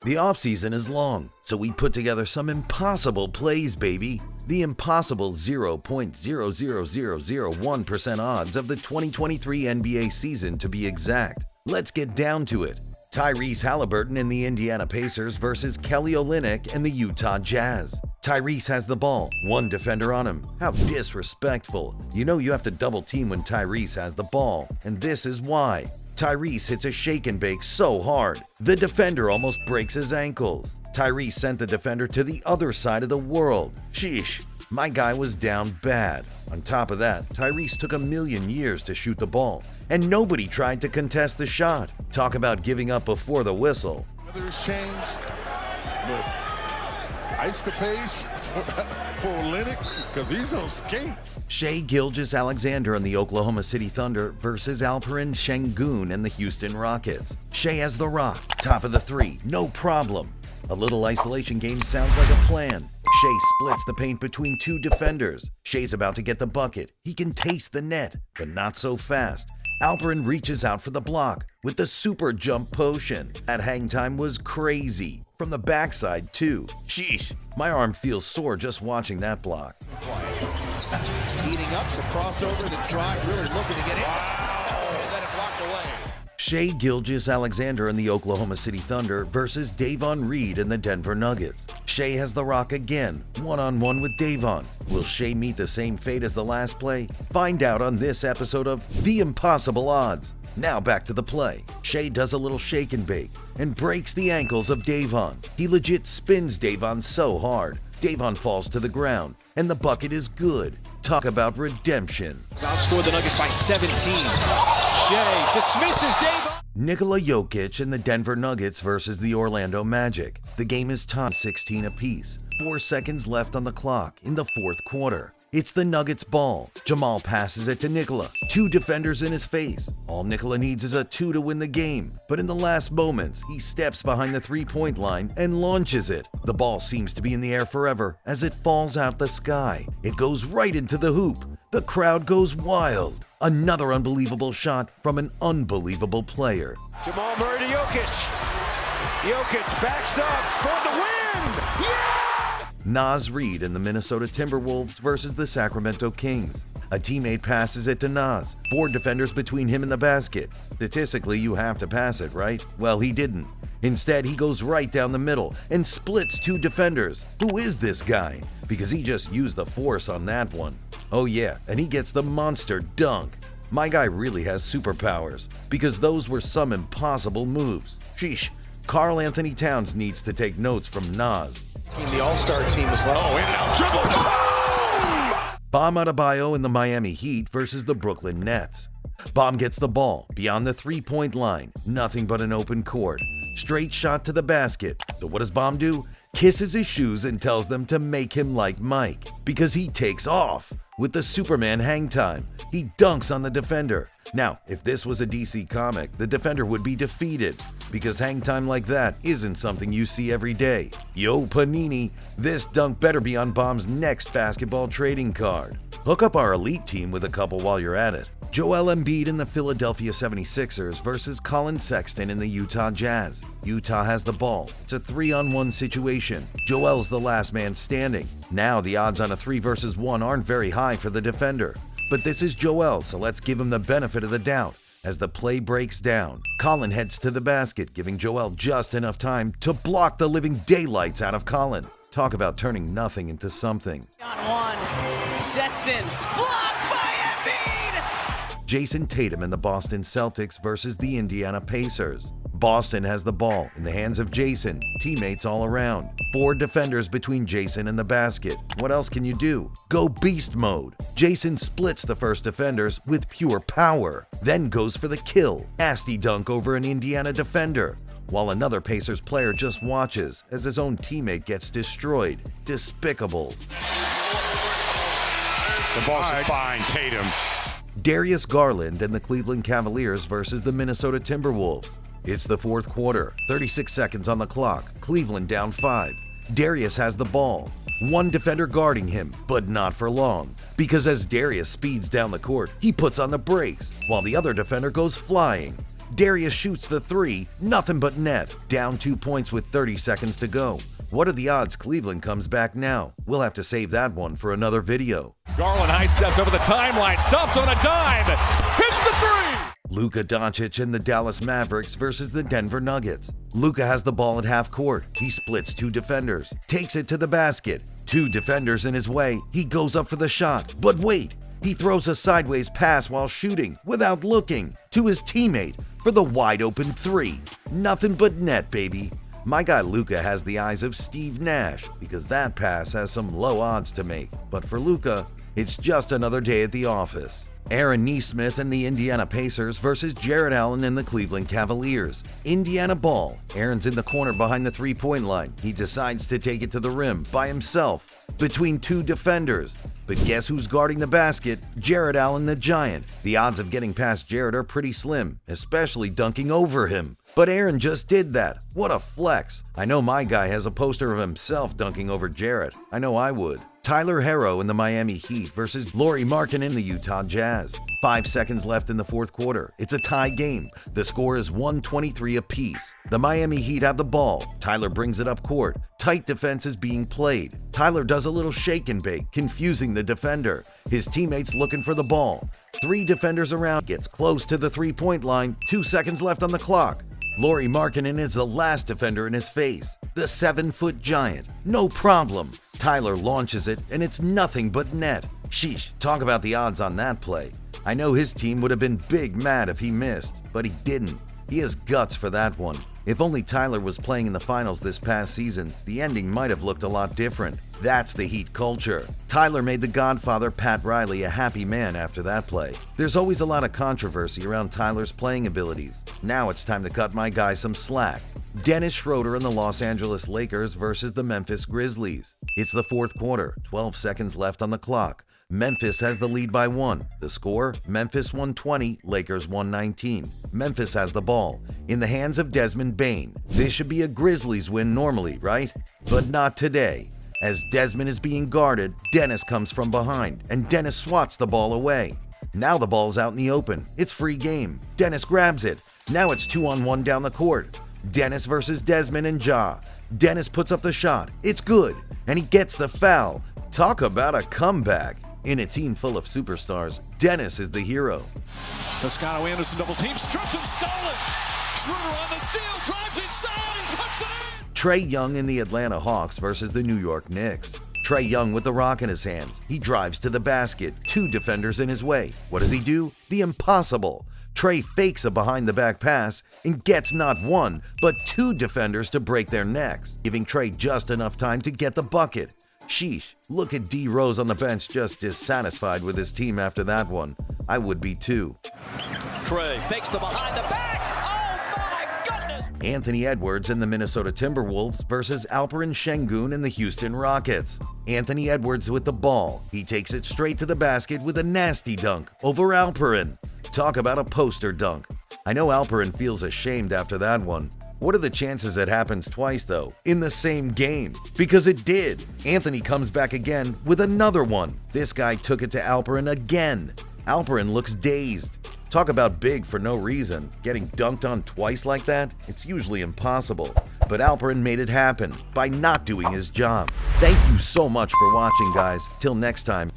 The offseason is long, so we put together some impossible plays, baby. The impossible 0.00001% odds of the 2023 NBA season to be exact. Let's get down to it. Tyrese Halliburton and the Indiana Pacers versus Kelly Olynyk and the Utah Jazz. Tyrese has the ball, one defender on him. How disrespectful. You know you have to double team when Tyrese has the ball, and this is why. Tyrese hits a shake and bake so hard, the defender almost breaks his ankles. Tyrese sent the defender to the other side of the world. Sheesh, my guy was down bad. On top of that, Tyrese took a million years to shoot the ball, and nobody tried to contest the shot. Talk about giving up before the whistle. Weather's changed, but ice capades for Olynyk because he's on skates. Shai Gilgeous-Alexander and the Oklahoma City Thunder versus Alperen Şengün and the Houston Rockets. Shai has the rock, top of the three, no problem. A little isolation game sounds like a plan. Shai splits the paint between two defenders. Shai's about to get the bucket. He can taste the net, but not so fast. Alperen reaches out for the block with the super jump potion. That hang time was crazy. From the backside, too. Sheesh, my arm feels sore just watching that block. Speeding up to crossover, the drive, really looking to get in. And then it blocked away. Shai Gilgeous-Alexander and the Oklahoma City Thunder versus Davon Reed and the Denver Nuggets. Shai has the rock again, one-on-one with Davon. Will Shai meet the same fate as the last play? Find out on this episode of The Impossible Odds. Now back to the play. Shai does a little shake and bake and breaks the ankles of Davon. He legit spins Davon so hard. Davon falls to the ground, and the bucket is good. Talk about redemption. Outscored the Nuggets by 17. Shai dismisses Davon. Nikola Jokic and the Denver Nuggets versus the Orlando Magic. The game is tied 16 apiece. 4 seconds left on the clock in the fourth quarter. It's the Nuggets' ball. Jamal passes it to Nikola. 2 defenders in his face. All Nikola needs is a 2 to win the game. But in the last moments, he steps behind the three-point line and launches it. The ball seems to be in the air forever as it falls out the sky. It goes right into the hoop. The crowd goes wild. Another unbelievable shot from an unbelievable player. Jamal Murray to Jokic. Jokic backs up for the win. Yeah! Naz Reid and the Minnesota Timberwolves versus the Sacramento Kings. A teammate passes it to Naz. 4 defenders between him and the basket. Statistically, you have to pass it, right? Well, he didn't. Instead, he goes right down the middle and splits 2 defenders. Who is this guy? Because he just used the force on that one. Oh yeah, and he gets the monster dunk. My guy really has superpowers, because those were some impossible moves. Sheesh, Karl Anthony Towns needs to take notes from Naz. The All-Star team was like, Oh, in and out. Dribble. Bam Adebayo and the Miami Heat versus the Brooklyn Nets. Bam gets the ball beyond the three-point line. Nothing but an open court. Straight shot to the basket. So what does Bam do? Kisses his shoes and tells them to make him like Mike, because he takes off. With the Superman hang time, he dunks on the defender. Now, if this was a DC comic, the defender would be defeated, because hang time like that isn't something you see every day. Yo, Panini, this dunk better be on Bam's next basketball trading card. Hook up our elite team with a couple while you're at it. Joel Embiid and the Philadelphia 76ers versus Colin Sexton and the Utah Jazz. Utah has the ball. It's a 3-on-1 situation. Joel's the last man standing. Now the odds on a 3 versus 1 aren't very high for the defender. But this is Joel, so let's give him the benefit of the doubt. As the play breaks down, Colin heads to the basket, giving Joel just enough time to block the living daylights out of Colin. Talk about turning nothing into something. On one, Sexton, blocked by Embiid! Jason Tatum and the Boston Celtics versus the Indiana Pacers. Boston has the ball in the hands of Jason, teammates all around. 4 defenders between Jason and the basket. What else can you do? Go beast mode. Jason splits the first defenders with pure power, then goes for the kill. Nasty dunk over an Indiana defender, while another Pacers player just watches as his own teammate gets destroyed. Despicable. The ball should find Tatum. Darius Garland and the Cleveland Cavaliers versus the Minnesota Timberwolves. It's the fourth quarter, 36 seconds on the clock, Cleveland down 5. Darius has the ball. 1 defender guarding him, but not for long, because as Darius speeds down the court, he puts on the brakes, while the other defender goes flying. Darius shoots the three, nothing but net. Down 2 points with 30 seconds to go. What are the odds Cleveland comes back now? We'll have to save that one for another video. Garland high steps over the timeline, stops on a dime, hits the three! Luka Doncic and the Dallas Mavericks versus the Denver Nuggets. Luka has the ball at half court. He splits 2 defenders, takes it to the basket. 2 defenders in his way. He goes up for the shot. But wait, he throws a sideways pass while shooting, without looking, to his teammate for the wide open three. Nothing but net, baby. My guy Luka has the eyes of Steve Nash because that pass has some low odds to make. But for Luka, it's just another day at the office. Aaron Nesmith and the Indiana Pacers versus Jarrett Allen and the Cleveland Cavaliers. Indiana ball. Aaron's in the corner behind the three-point line. He decides to take it to the rim by himself between 2 defenders. But guess who's guarding the basket? Jarrett Allen the Giant. The odds of getting past Jarrett are pretty slim, especially dunking over him. But Aaron just did that. What a flex. I know my guy has a poster of himself dunking over Jarrett. I know I would. Tyler Herro in the Miami Heat versus Lauri Markkanen in the Utah Jazz. 5 seconds left in the fourth quarter. It's a tie game. The score is 123 apiece. The Miami Heat have the ball. Tyler brings it up court. Tight defense is being played. Tyler does a little shake and bake, confusing the defender. His teammates looking for the ball. 3 defenders around, gets close to the three-point line. 2 seconds left on the clock. Lauri Markkanen is the last defender in his face. The 7-foot giant. No problem. Tyler launches it, and it's nothing but net. Sheesh, talk about the odds on that play. I know his team would have been big mad if he missed, but he didn't. He has guts for that one. If only Tyler was playing in the finals this past season, the ending might have looked a lot different. That's the Heat culture. Tyler made the Godfather Pat Riley a happy man after that play. There's always a lot of controversy around Tyler's playing abilities. Now it's time to cut my guy some slack. Dennis Schroeder and the Los Angeles Lakers versus the Memphis Grizzlies. It's the fourth quarter, 12 seconds left on the clock. Memphis has the lead by 1. The score, Memphis 120, Lakers 119. Memphis has the ball, in the hands of Desmond Bane. This should be a Grizzlies win normally, right? But not today. As Desmond is being guarded, Dennis comes from behind, and Dennis swats the ball away. Now the ball's out in the open. It's free game. Dennis grabs it. Now it's 2-on-1 down the court. Dennis versus Desmond and Ja. Dennis puts up the shot. It's good, and he gets the foul. Talk about a comeback. In a team full of superstars, Dennis is the hero. Toscano Anderson double team, stripped and stolen. Schroeder on the steal, drives inside, puts it in. Trae Young and the Atlanta Hawks versus the New York Knicks. Trae Young with the rock in his hands. He drives to the basket, 2 defenders in his way. What does he do? The impossible. Trae fakes a behind-the-back pass and gets not 1, but 2 defenders to break their necks, giving Trae just enough time to get the bucket. Sheesh, look at D. Rose on the bench just dissatisfied with his team after that one. I would be too. Trae fakes the behind the back. Oh my goodness! Anthony Edwards and the Minnesota Timberwolves versus Alperen Şengün and the Houston Rockets. Anthony Edwards with the ball. He takes it straight to the basket with a nasty dunk over Alperen. Talk about a poster dunk. I know Alperen feels ashamed after that one. What are the chances it happens twice, though, in the same game? Because it did. Anthony comes back again with another one. This guy took it to Alperen again. Alperen looks dazed. Talk about big for no reason. Getting dunked on twice like that? It's usually impossible. But Alperen made it happen by not doing his job. Thank you so much for watching, guys. Till next time.